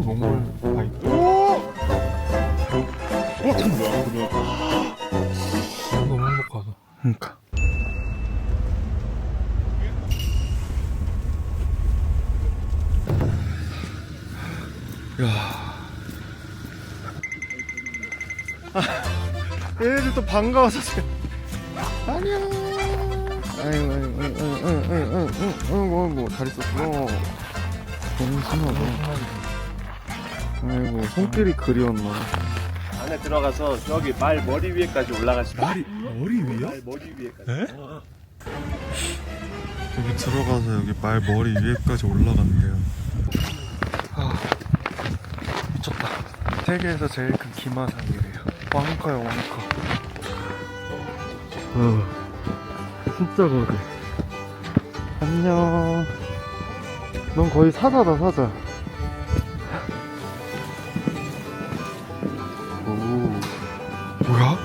몽골 바이크. 참 너무 행복하다. 그러니까. 얘네들 또 반가워서 안녕. 아이고 잘 있었어. 너무 심하다. 아이고 손길이 그리웠나. 안에 들어가서 여기 말 머리 위에까지 올라가시면 머리 위야? 말 머리 위에까지. 에? 여기 들어가서 여기 말 머리 위에까지 올라간대요. 미쳤다. 세계에서 제일 큰 기마산이래요. 왕커요 왕커. 진짜 거대. 안녕. 넌 거의 사자다 사자. 오. 뭐야?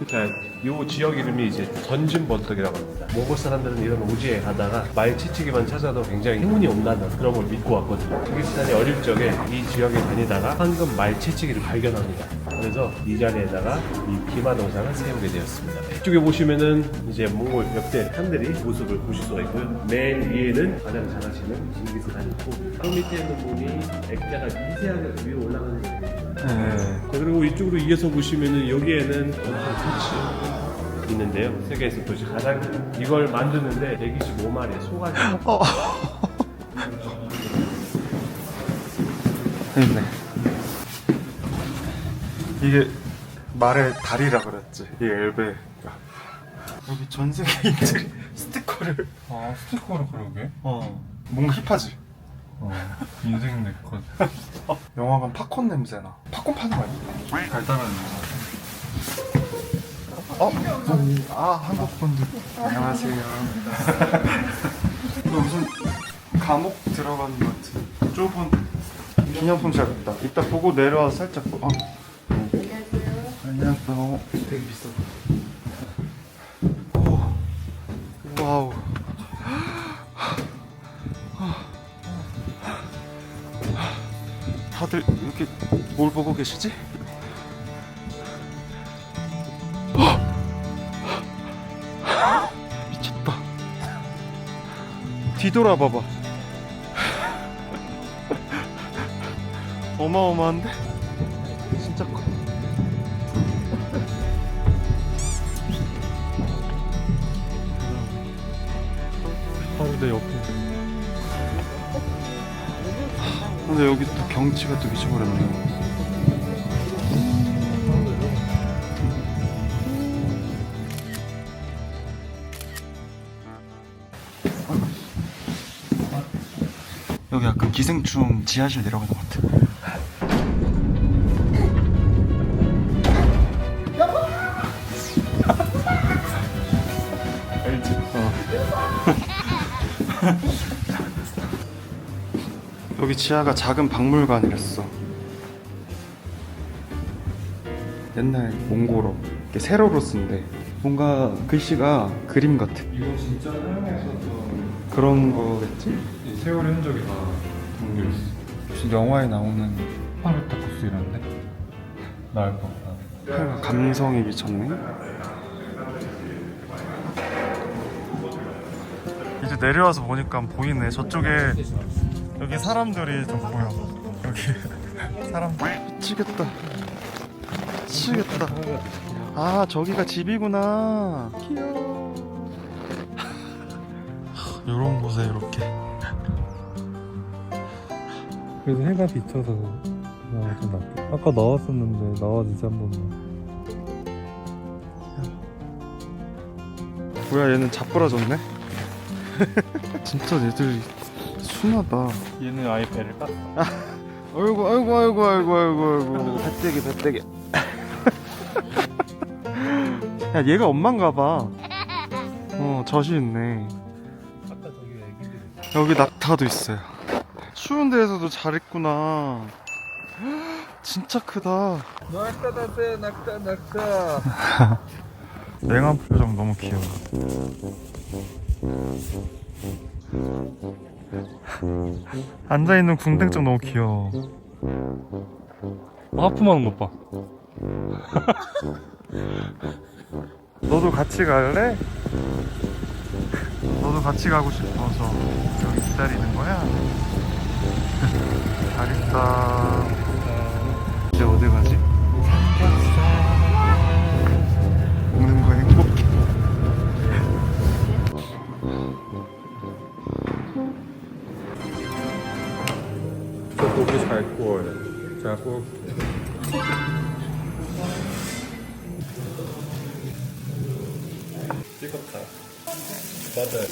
자, 요 지역 이름이 이제 전진번덕이라고 합니다. 몽골 사람들은 이런 오지에 가다가 말 채찍이만 찾아도 굉장히 행운이 온다는 그런 걸 믿고 왔거든요. 징기스칸이 어릴 적에 이 지역에 다니다가 황금 말 채찍이를 발견합니다. 그래서 이 자리에다가 이 기마동상을 세우게 되었습니다. 이쪽에 보시면은 이제 몽골 역대 한들이 모습을 보실 수가 있고요. 맨 위에는 가장 잘 아시는 징기스칸이 있고 그 밑에 있는 분이 액자가 미세하게 위에 올라가는 거예요. 네. 그리고 이쪽으로 이어서 보시면은 여기에는 토치 있는데요. 세계에서 도대체 가장 큰 이걸 만드는데 125마리의 소가 있네. 이게 말의 다리라 그랬지. 이 엘베가. 여기 전 세계인들이 스티커를. 아 스티커를 그러게. 뭔가 힙하지. 인생 네컷. 영화관 팝콘 냄새나. 팝콘 파는 거 아니야? 달달한. 한국 분들. 안녕하세요. 이거 무슨 감옥 들어가는 것 같은 좁은 기념품 샵 있다. 이따 보고 내려와서 살짝 보. 안녕하세요. 되게 비싸. 오, 와우. 다들 이렇게 뭘 보고 계시지? 미쳤다. 뒤돌아봐봐. 어마어마한데? 진짜 커. 바로 내 옆에. 근데 여기 또 경치가 또 미쳐버렸네. 여기 약간 기생충 지하실 내려가는 것 같아. 알지? 여기 지하가 작은 박물관이랬어. 옛날 몽골어, 이게 세로로 쓴데 뭔가 글씨가 그림 같아. 이거 진짜 사용했었던 그런 거겠지? 이 세월의 흔적이 다 담겨있어. 무슨 영화에 나오는 파르타쿠스 이런데 나을 것 같다. 감성이 미쳤네. 이제 내려와서 보니까 보이네. 저쪽에 여기 사람들이 좀 보여. 여기 사람들. 미치겠다. 미치겠다. 아 저기가 집이구나. 귀여워. 요런 곳에 이렇게. 그래도 해가 비쳐서 좀 낫게. 아까 나왔었는데 나와주지 한 번만. 뭐야 얘는 자꾸라졌네. 진짜 얘들 순하다. 얘는 아예 배를 깠어. 아이고 배때기. 야 얘가 엄마인가봐. 젖이 있네. 아까 저기 애기들. 여기 낙타도 있어요. 추운 데에서도 잘 있구나. 진짜 크다. 낙타. 맹한 표정 너무 귀여워. 앉아있는 궁뎅증 너무 귀여워. 하품하는 것 봐. 너도 같이 갈래? 너도 같이 가고 싶어서 여기 기다리는 거야? 잘 있다. 이제 어디 가지? 먹는 거 행복해. 고기 잘 구워요. 잘 구울게. 뜨겁다. 맞아요.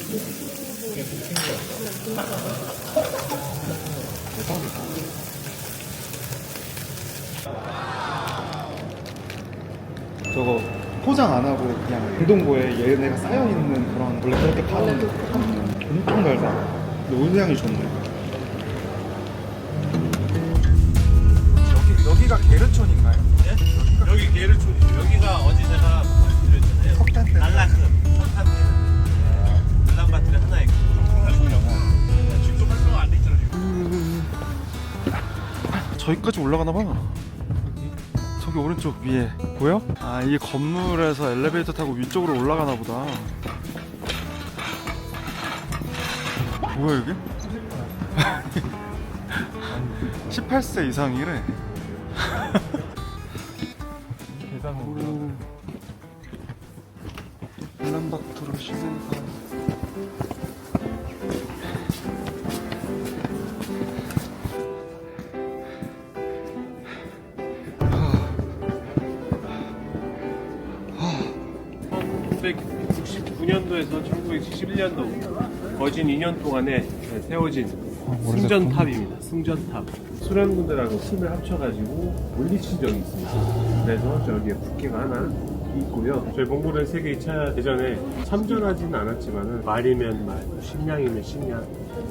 저거 포장 안 하고 그냥 냉동고에 얘네가 쌓여 있는 그런 원래 그렇게 파는 엄청 달다. 근데 온양이 좋네. 여기가 게르촌인가요? 여기 게르촌이죠. 여기가 어제 제가 말씀드렸잖아요. 석탄 때. 날라크 석탄 때는 울란바토르 하나 있고 지금도 활성 안 돼 있잖아요. 저기까지 올라가나 봐. 저기 오른쪽 위에 보여? 아, 이 건물에서 엘리베이터 타고 위쪽으로 올라가나 보다. 뭐야 이게? 18세 이상이래. 계단으로. 울란바토르 시내가. 네, 1969년도에서 1971년도 거진 2년 동안에 세워진 승전탑입니다. 승전탑. 소련군들하고 힘을 합쳐가지고 물리친 적이 있습니다. 그래서 저기에 국회가 하나 있고요. 저희 몽골은 세계 2차 대전에 참전하지는 않았지만은 말이면 말, 식량이면 식량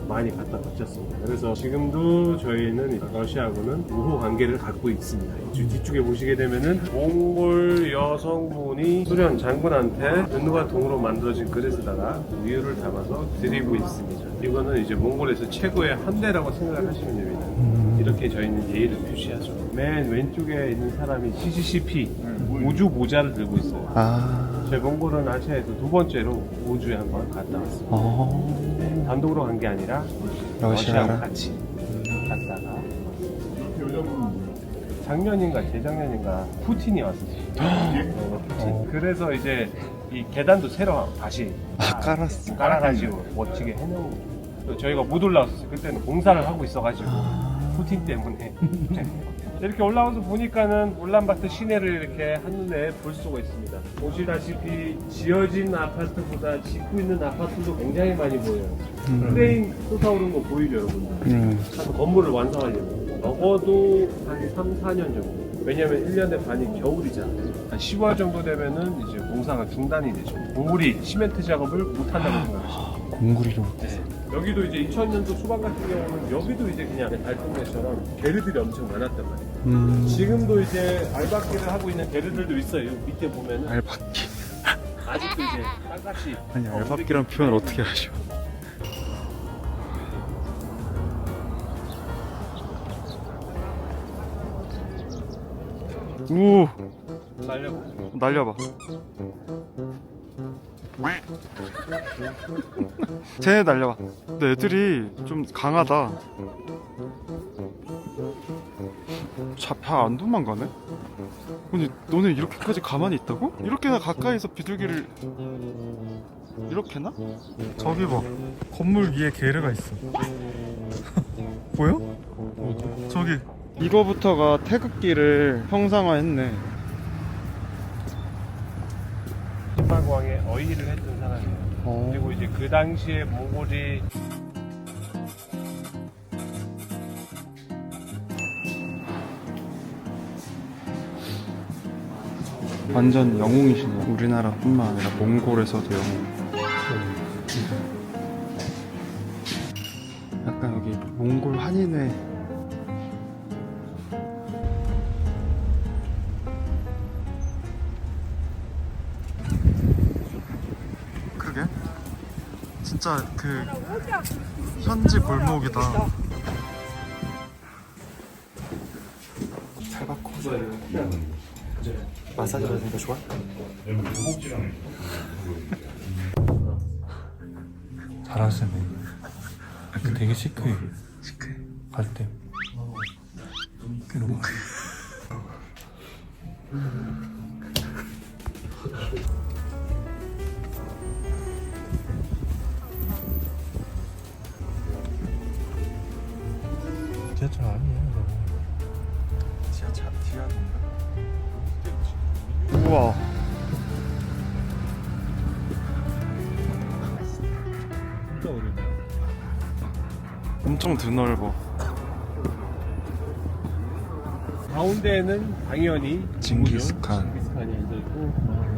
많이 갖다 바쳤습니다. 그래서 지금도 저희는 러시아하고는 우호 관계를 갖고 있습니다. 뒤쪽에 보시게 되면은 몽골 여성분이 소련 장군한테 은과 동으로 만들어진 그릇에다가 우유를 담아서 드리고 있습니다. 이거는 이제 몽골에서 최고의 한대라고 생각을 하시면 됩니다. 이렇게 저희는 예의를 표시하죠. 맨 왼쪽에 있는 사람이 CCCP 우주 모자를 들고 있어요. 아. 저희 몽골은 아시아에서 두 번째로 우주에 한번 갔다 왔습니다. 네, 단독으로 간 게 아니라 러시아랑 같이 갔다가 작년인가 재작년인가 푸틴이 왔었어요. 푸틴. 그래서 이제 이 계단도 새로 다시 깔았어. 깔아가지고 멋지게 해놓은 거예요. 저희가 못 올라왔었어요. 그때는 공사를 하고 있어가지고 푸틴 때문에. 이렇게 올라와서 보니까는 울란바토르 시내를 이렇게 한눈에 볼 수가 있습니다. 보시다시피 지어진 아파트보다 짓고 있는 아파트도 굉장히 많이 보여요. 크레인 솟아오르는 거 보이죠, 여러분들? 한 건물을 완성하려면 적어도 한 3, 4년 정도. 왜냐면 1년에 반이 겨울이잖아요. 한 10월 정도 되면은 이제 공사가 중단이 되죠. 몽골이 시멘트 작업을 못 한다고 생각하시죠. 공구리로. 네. 여기도 이제 2000년도 초반 같은 경우는 여기도 이제 그냥 달동네처럼 게르들이 엄청 많았단 말이에요. 지금도 이제 알바끼를 하고 있는 게르들도 있어요. 여기 밑에 보면은 알바끼. 아직도 이제 땅같이. 아니, 알바끼란 표현을 어떻게 하셔? 우, 날려보죠. 날려봐. 쟤네 날려봐. 근데 애들이 좀 강하다. 배 안 도망가네? 아니, 너네 이렇게까지 가만히 있다고? 이렇게나 가까이서 비둘기를 이렇게나? 저기 봐, 건물 위에 게르가 있어. 보여? 저기 이거부터가 태극기를 형상화했네. 신발광에 어휘를 했던 사람이에요. 그리고 이제 그 당시에 몽골이 완전 영웅이시네. 우리나라뿐만 아니라 몽골에서도 영웅. 약간 여기 몽골 한인회. 그러게. 진짜 그 현지 골목이다. 탈바코 마사지 받는 거 좋아? 잘하시네. 되게 시크해. 갈 때. 이러고. 지하철 아니야, 저거. 지하철 뒤가 우와. 진짜 어렵네. 엄청 드넓어. 가운데에는 당연히 징기스칸. 징기스칸이 앉아있고,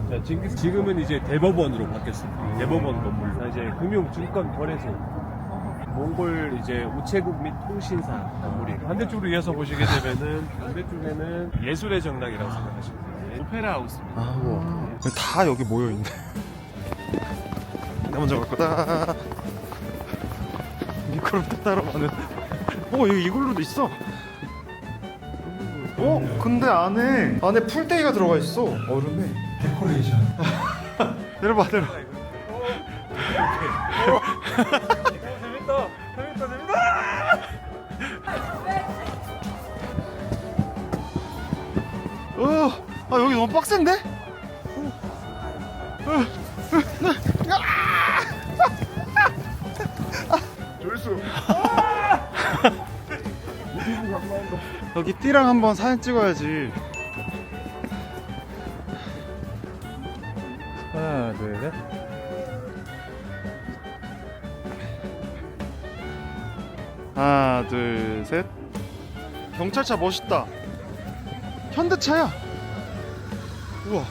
자, 지금은 이제 대법원으로 바뀌었습니다. 대법원 건물. 자, 이제 금융증권거래소. 몽골 이제 우체국 및 통신사 건물이 반대쪽으로 이어서 보시게 되면은 반대쪽에는 예술의 정당이라고 생각하시면 돼요. 오페라 하우스입니다. 다 여기 모여 있네. 나 먼저 갈 거다. 미끄럽다 따라가는. 여기 이걸로도 있어. 근데 안에 풀떼기가 들어가 있어. 얼음에. 데코레이션. 내려봐. 재밌다. 여기 너무 빡센데? 조회수. 여기 띠랑 한번 사진 찍어야지. 하나, 둘, 셋. 하나, 둘, 셋. 경찰차 멋있다. 현대차야. 우와.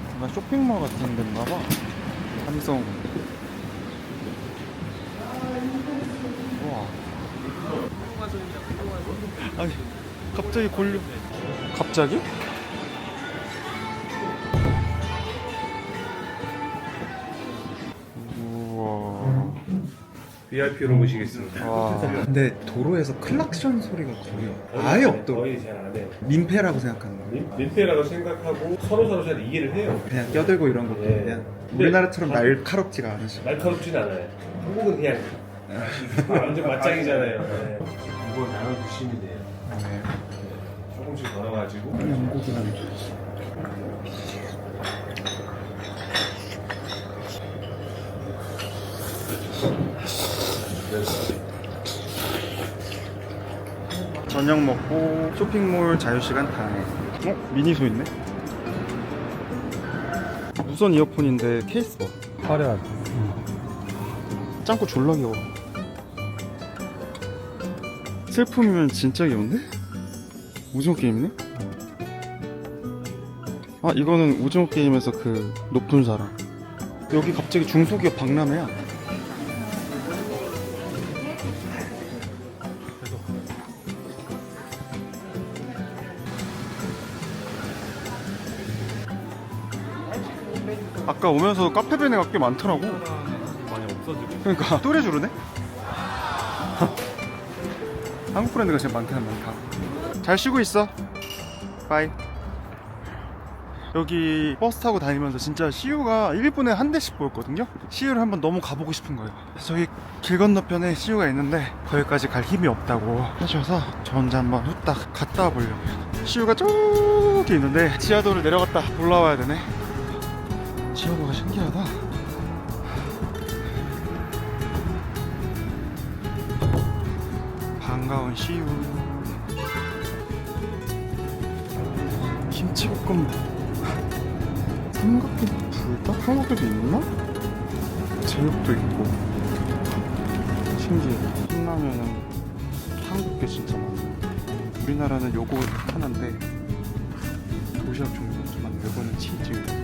뭔가 쇼핑몰 같은 데인가봐. 삼성. 우와. 아니, 갑자기 갑자기? 우와. VIP로 모시겠습니다. 와. 근데 도로에서 클락션 소리가 거의 아예 없더라고. 거의 잘 안 해요. 민폐라고 생각하는 거예요. 민폐라고 생각하고 서로 잘 이해를 해요. 그냥 껴들고 이런 것도 네. 그냥 근데 우리나라처럼 날카롭지가 않으시고. 날카롭진 않아요. 한국은 그냥 완전 맞짱이잖아요. 네. 이거 나눠주시면 돼요. 네. 조금씩 덜어가지고. 영국이라는 저녁 먹고 쇼핑몰 자유시간 타임. 미니소 있네? 무선 이어폰인데 케이스 봐. 화려하지. 짱구 졸라 귀여워. 슬픔이면 진짜 귀여운데? 오징어 게임이네? 이거는 오징어 게임에서 그 높은 사람. 여기 갑자기 중소기업 박람회야. 아까 오면서 카페베네가 꽤 많더라고. 많이 없어지고. 그러니까 또래주르네? 한국 브랜드가 제일 많기는 많다. 잘 쉬고 있어. 바이. 여기 버스 타고 다니면서 진짜 CU가 1분에 한 대씩 보였거든요. CU를 한번 너무 가보고 싶은 거예요. 저기 길 건너편에 CU가 있는데 거기까지 갈 힘이 없다고 하셔서 저 혼자 한번 후딱 갔다 와보려고요. CU가 저기 있는데 지하도를 내려갔다 올라와야 되네. 지하도가 신기하다. 반가운 CU. 김치볶음밥. 삼각김 불닭? 한국에도 있나? 제육도 있고. 신기해. 신라면은 한국게 진짜 많네. 우리나라는 요거 하나인데 도시락 종류가 좀 많네. 요거는 치즈.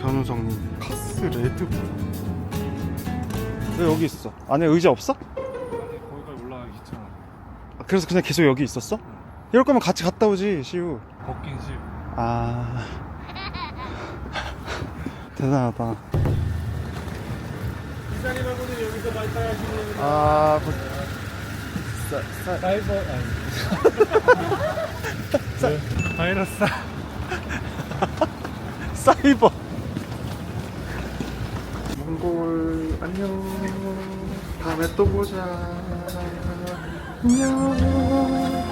변우성님 카스 레드불. 왜 여기 있어? 안에 의자 없어? 거기까지 올라가기 귀찮아. 그래서 그냥 계속 여기 있었어? 이럴 거면 같이 갔다 오지, 시우. 걷긴 싫고. 대단하다. 기사님하고는 여기서 와이파이 하시는 아, 사이버 아니 바이러스. 사이버. 몽골 안녕. 다음에 또 보자. 안녕.